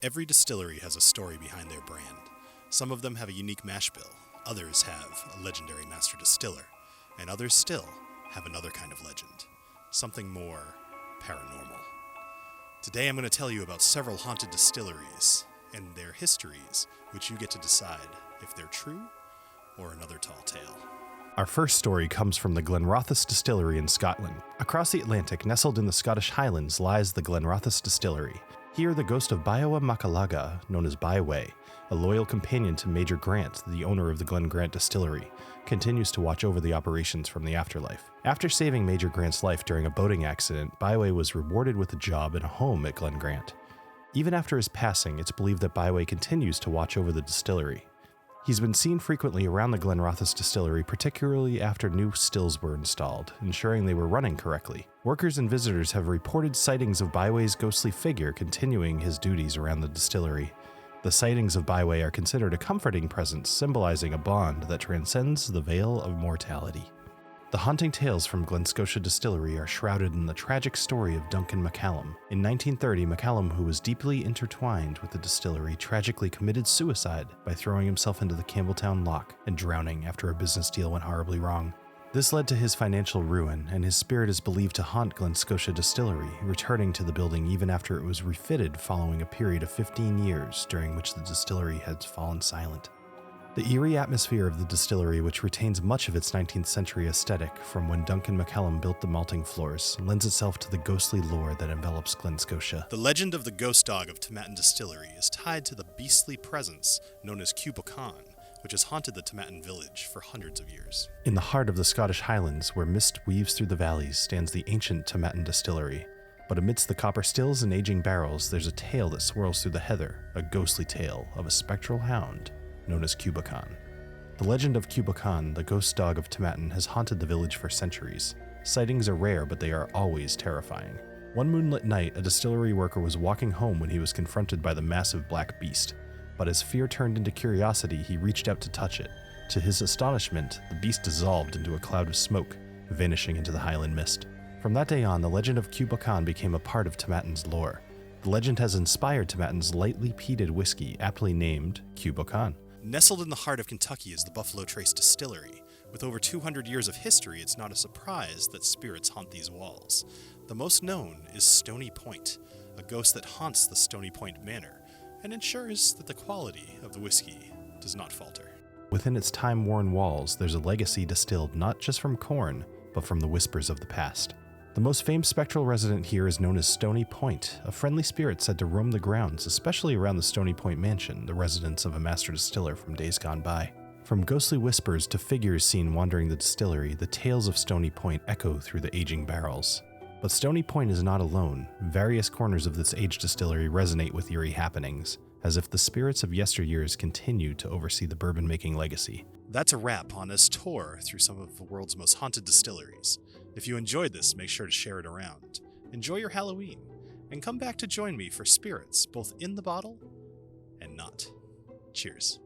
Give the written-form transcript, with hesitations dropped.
Every distillery has a story behind their brand. Some of them have a unique mash bill, others have a legendary master distiller, and others still have another kind of legend, something more paranormal. Today I'm going to tell you about several haunted distilleries and their histories, which you get to decide if they're true or another tall tale. Our first story comes from the Glenrothes Distillery in Scotland. Across the Atlantic, nestled in the Scottish Highlands, lies the Glenrothes Distillery. Here, the ghost of Biowa Macalaga, known as Byway, a loyal companion to Major Grant, the owner of the Glen Grant Distillery, continues to watch over the operations from the afterlife. After saving Major Grant's life during a boating accident, Byway was rewarded with a job and a home at Glen Grant. Even after his passing, it's believed that Byway continues to watch over the distillery. He's been seen frequently around the Glenrothes Distillery, particularly after new stills were installed, ensuring they were running correctly. Workers and visitors have reported sightings of Byway's ghostly figure continuing his duties around the distillery. The sightings of Byway are considered a comforting presence, symbolizing a bond that transcends the veil of mortality. The haunting tales from Glen Scotia Distillery are shrouded in the tragic story of Duncan McCallum. In 1930, McCallum, who was deeply intertwined with the distillery, tragically committed suicide by throwing himself into the Campbelltown lock and drowning after a business deal went horribly wrong. This led to his financial ruin, and his spirit is believed to haunt Glen Scotia Distillery, returning to the building even after it was refitted following a period of 15 years during which the distillery had fallen silent. The eerie atmosphere of the distillery, which retains much of its 19th century aesthetic from when Duncan McCallum built the malting floors, lends itself to the ghostly lore that envelops Glen Scotia. The legend of the ghost dog of Tomatin Distillery is tied to the beastly presence known as Cubacan, which has haunted the Tomatin village for hundreds of years. In the heart of the Scottish Highlands, where mist weaves through the valleys, stands the ancient Tomatin Distillery. But amidst the copper stills and aging barrels, there's a tale that swirls through the heather, a ghostly tale of a spectral hound known as Cubacan. The legend of Cubacan, the ghost dog of Tomatin, has haunted the village for centuries. Sightings are rare, but they are always terrifying. One moonlit night, a distillery worker was walking home when he was confronted by the massive black beast. But as fear turned into curiosity, he reached out to touch it. To his astonishment, the beast dissolved into a cloud of smoke, vanishing into the highland mist. From that day on, the legend of Cubacan became a part of Tomatin's lore. The legend has inspired Tomatin's lightly peated whiskey, aptly named Cubacan. Nestled in the heart of Kentucky is the Buffalo Trace Distillery. With over 200 years of history, it's not a surprise that spirits haunt these walls. The most known is Stony Point, a ghost that haunts the Stony Point Manor and ensures that the quality of the whiskey does not falter. Within its time-worn walls, there's a legacy distilled not just from corn, but from the whispers of the past. The most famed spectral resident here is known as Stony Point, a friendly spirit said to roam the grounds, especially around the Stony Point mansion, the residence of a master distiller from days gone by. From ghostly whispers to figures seen wandering the distillery, the tales of Stony Point echo through the aging barrels. But Stony Point is not alone. Various corners of this aged distillery resonate with eerie happenings, as if the spirits of yesteryears continue to oversee the bourbon-making legacy. That's a wrap on this tour through some of the world's most haunted distilleries. If you enjoyed this, make sure to share it around. Enjoy your Halloween, and come back to join me for spirits both in the bottle and not. Cheers.